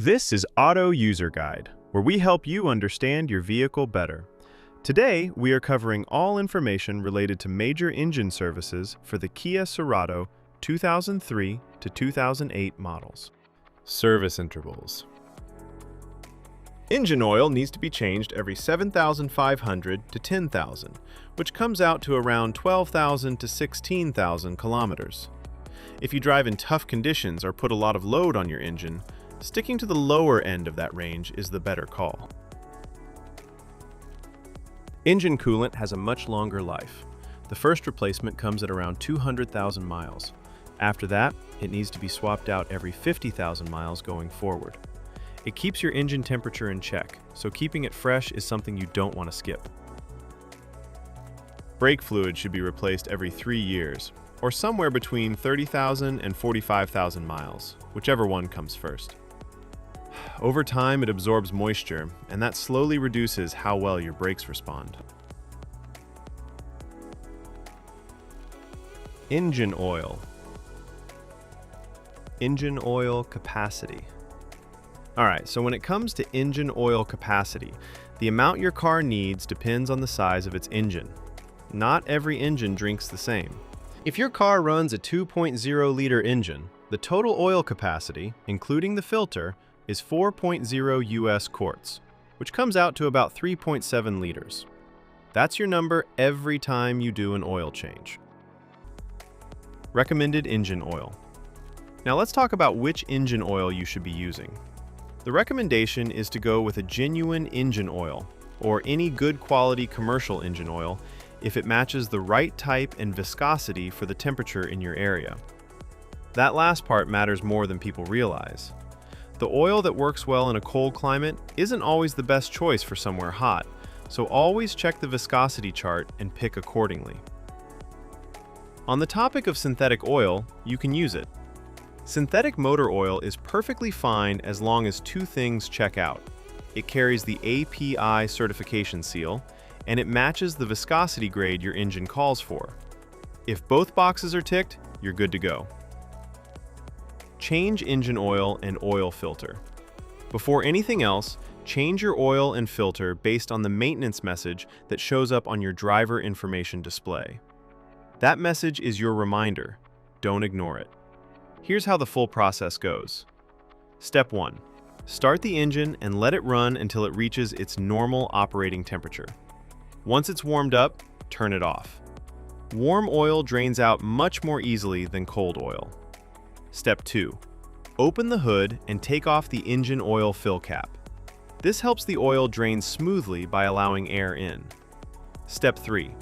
This is Auto User Guide, where we help you understand your vehicle better. Today, we are covering all information related to major engine services for the Kia Cerato 2003 to 2008 models. Service intervals. Engine oil needs to be changed every 7,500 to 10,000, which comes out to around 12,000 to 16,000 kilometers. If you drive in tough conditions or put a lot of load on your engine, sticking to the lower end of that range is the better call. Engine coolant has a much longer life. The first replacement comes at around 200,000 miles. After that, it needs to be swapped out every 50,000 miles going forward. It keeps your engine temperature in check, so keeping it fresh is something you don't want to skip. Brake fluid should be replaced every 3 years, or somewhere between 30,000 and 45,000 miles, whichever one comes first. Over time, it absorbs moisture, and that slowly reduces how well your brakes respond. Engine oil. Engine oil capacity. Alright, so when it comes to engine oil capacity, the amount your car needs depends on the size of its engine. Not every engine drinks the same. If your car runs a 2.0-liter engine, the total oil capacity, including the filter, is 4.0 US quarts, which comes out to about 3.7 liters. That's your number every time you do an oil change. Recommended engine oil. Now let's talk about which engine oil you should be using. The recommendation is to go with a genuine engine oil, or any good quality commercial engine oil, if it matches the right type and viscosity for the temperature in your area. That last part matters more than people realize. The oil that works well in a cold climate isn't always the best choice for somewhere hot, so always check the viscosity chart and pick accordingly. On the topic of synthetic oil, you can use it. Synthetic motor oil is perfectly fine as long as two things check out. It carries the API certification seal, and it matches the viscosity grade your engine calls for. If both boxes are ticked, you're good to go. Change engine oil and oil filter. Before anything else, change your oil and filter based on the maintenance message that shows up on your driver information display. That message is your reminder. Don't ignore it. Here's how the full process goes. Step 1. Start the engine and let it run until it reaches its normal operating temperature. Once it's warmed up, turn it off. Warm oil drains out much more easily than cold oil. Step 2. Open the hood and take off the engine oil fill cap. This helps the oil drain smoothly by allowing air in. Step 3.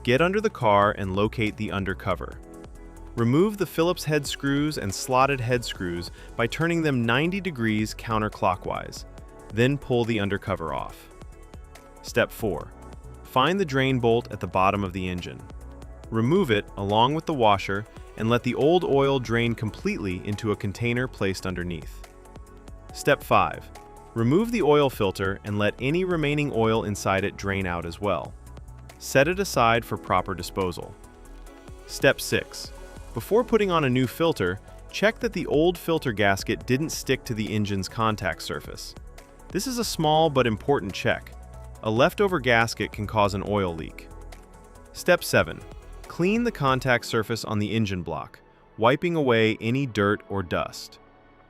Get under the car and locate the undercover. Remove the Phillips head screws and slotted head screws by turning them 90 degrees counterclockwise. Then pull the undercover off. Step 4. Find the drain bolt at the bottom of the engine. Remove it along with the washer and let the old oil drain completely into a container placed underneath. Step 5. Remove the oil filter and let any remaining oil inside it drain out as well. Set it aside for proper disposal. Step 6. Before putting on a new filter, check that the old filter gasket didn't stick to the engine's contact surface. This is a small but important check. A leftover gasket can cause an oil leak. Step 7. Clean the contact surface on the engine block, wiping away any dirt or dust.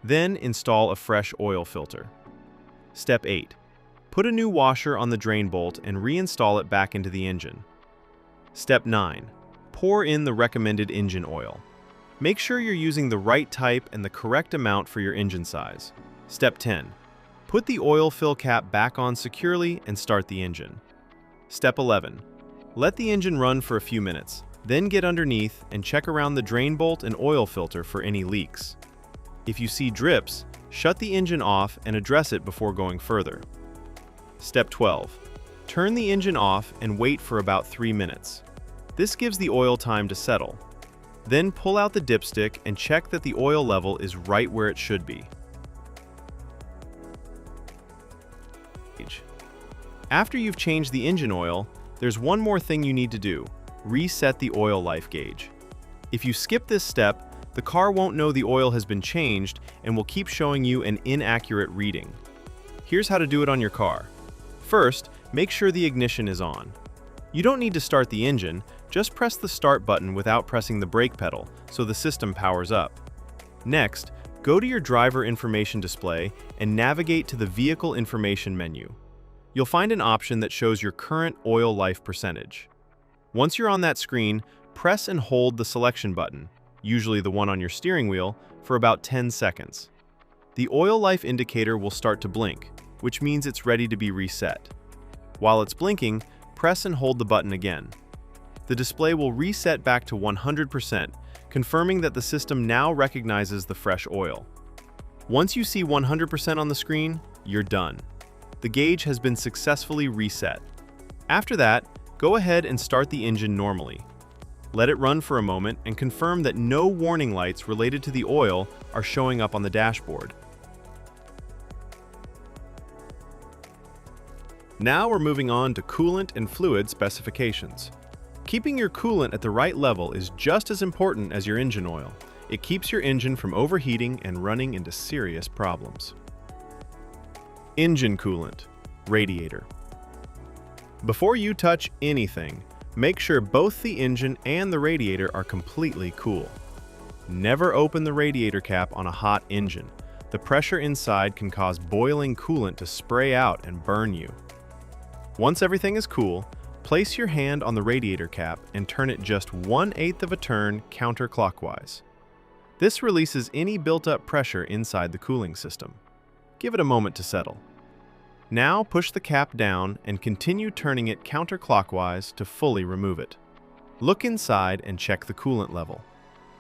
Then install a fresh oil filter. Step 8. Put a new washer on the drain bolt and reinstall it back into the engine. Step 9. Pour in the recommended engine oil. Make sure you're using the right type and the correct amount for your engine size. Step 10. Put the oil fill cap back on securely and start the engine. Step 11. Let the engine run for a few minutes, then get underneath and check around the drain bolt and oil filter for any leaks. If you see drips, shut the engine off and address it before going further. Step 12. Turn the engine off and wait for about 3 minutes. This gives the oil time to settle. Then pull out the dipstick and check that the oil level is right where it should be. After you've changed the engine oil, there's one more thing you need to do: reset the oil life gauge. If you skip this step, The car won't know the oil has been changed and will keep showing you an inaccurate reading. Here's how to do it on your car. First, make sure the ignition is on. You don't need to start the engine, just press the start button without pressing the brake pedal so the system powers up. Next, go to your driver information display and navigate to the vehicle information menu. You'll find an option that shows your current oil life percentage. Once you're on that screen, press and hold the selection button, usually the one on your steering wheel, for about 10 seconds. The oil life indicator will start to blink, which means it's ready to be reset. While it's blinking, press and hold the button again. The display will reset back to 100%, confirming that the system now recognizes the fresh oil. Once you see 100% on the screen, you're done. The gauge has been successfully reset. After that, go ahead and start the engine normally. Let it run for a moment and confirm that no warning lights related to the oil are showing up on the dashboard. Now we're moving on to coolant and fluid specifications. Keeping your coolant at the right level is just as important as your engine oil. It keeps your engine from overheating and running into serious problems. Engine coolant, radiator. Before you touch anything, make sure both the engine and the radiator are completely cool. Never open the radiator cap on a hot engine. The pressure inside can cause boiling coolant to spray out and burn you. Once everything is cool, place your hand on the radiator cap and turn it just 1/8 of a turn counterclockwise. This releases any built-up pressure inside the cooling system. Give it a moment to settle. Now push the cap down and continue turning it counterclockwise to fully remove it. Look inside and check the coolant level.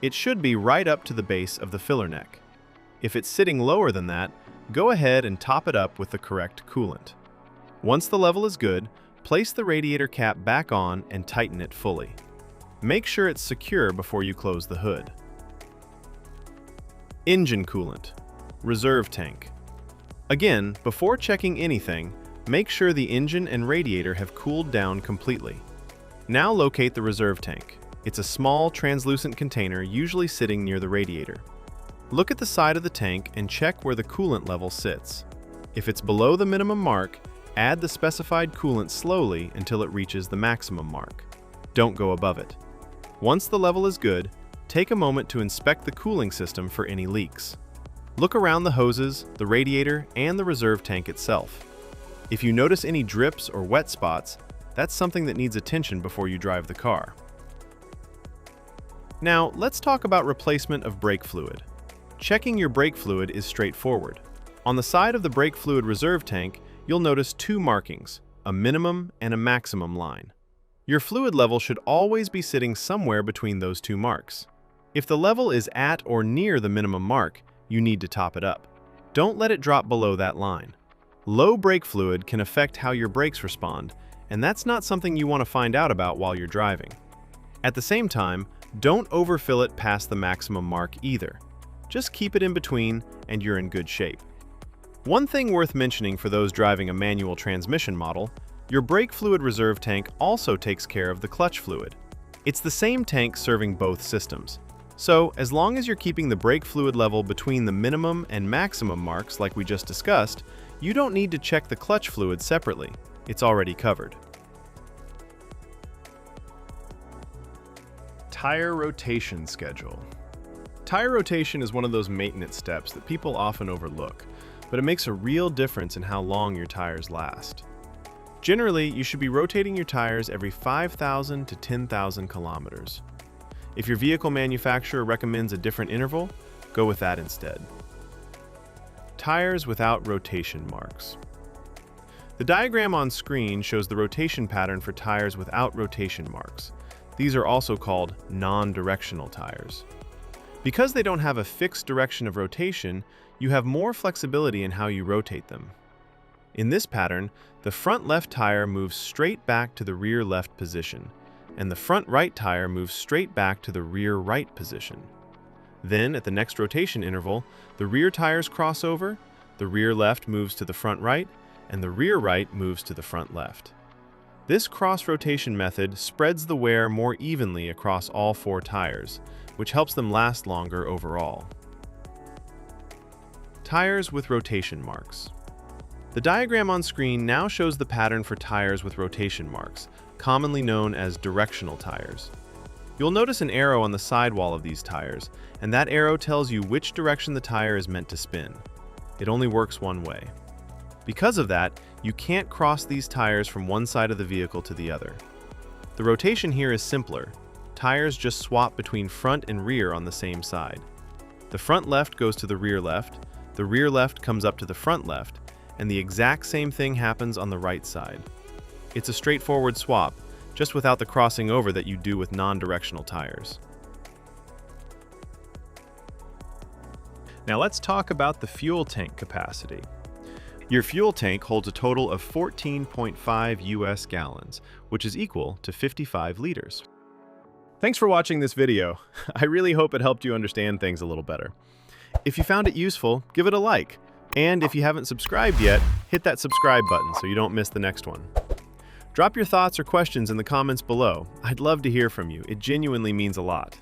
It should be right up to the base of the filler neck. If it's sitting lower than that, go ahead and top it up with the correct coolant. Once the level is good, place the radiator cap back on and tighten it fully. Make sure it's secure before you close the hood. Engine coolant, reserve tank. Again, before checking anything, make sure the engine and radiator have cooled down completely. Now locate the reserve tank. It's a small, translucent container usually sitting near the radiator. Look at the side of the tank and check where the coolant level sits. If it's below the minimum mark, add the specified coolant slowly until it reaches the maximum mark. Don't go above it. Once the level is good, take a moment to inspect the cooling system for any leaks. Look around the hoses, the radiator, and the reserve tank itself. If you notice any drips or wet spots, that's something that needs attention before you drive the car. Now, let's talk about replacement of brake fluid. Checking your brake fluid is straightforward. On the side of the brake fluid reserve tank, you'll notice two markings, a minimum and a maximum line. Your fluid level should always be sitting somewhere between those two marks. If the level is at or near the minimum mark, you need to top it up. Don't let it drop below that line. Low brake fluid can affect how your brakes respond, and that's not something you want to find out about while you're driving. At the same time, don't overfill it past the maximum mark either. Just keep it in between and you're in good shape. One thing worth mentioning for those driving a manual transmission model, your brake fluid reserve tank also takes care of the clutch fluid. It's the same tank serving both systems. So, as long as you're keeping the brake fluid level between the minimum and maximum marks like we just discussed, you don't need to check the clutch fluid separately. It's already covered. Tire rotation schedule. Tire rotation is one of those maintenance steps that people often overlook, but it makes a real difference in how long your tires last. Generally, you should be rotating your tires every 5,000 to 10,000 kilometers. If your vehicle manufacturer recommends a different interval, go with that instead. Tires without rotation marks. The diagram on screen shows the rotation pattern for tires without rotation marks. These are also called non-directional tires. Because they don't have a fixed direction of rotation, you have more flexibility in how you rotate them. In this pattern, the front left tire moves straight back to the rear left position, and the front right tire moves straight back to the rear right position. Then, at the next rotation interval, the rear tires cross over, the rear left moves to the front right, and the rear right moves to the front left. This cross-rotation method spreads the wear more evenly across all four tires, which helps them last longer overall. Tires with rotation marks. The diagram on screen now shows the pattern for tires with rotation marks, commonly known as directional tires. You'll notice an arrow on the sidewall of these tires, and that arrow tells you which direction the tire is meant to spin. It only works one way. Because of that, you can't cross these tires from one side of the vehicle to the other. The rotation here is simpler. Tires just swap between front and rear on the same side. The front left goes to the rear left comes up to the front left, and the exact same thing happens on the right side. It's a straightforward swap, just without the crossing over that you do with non-directional tires. Now let's talk about the fuel tank capacity. Your fuel tank holds a total of 14.5 US gallons, which is equal to 55 liters. Thanks for watching this video. I really hope it helped you understand things a little better. If you found it useful, give it a like. And if you haven't subscribed yet, hit that subscribe button so you don't miss the next one. Drop your thoughts or questions in the comments below. I'd love to hear from you. It genuinely means a lot.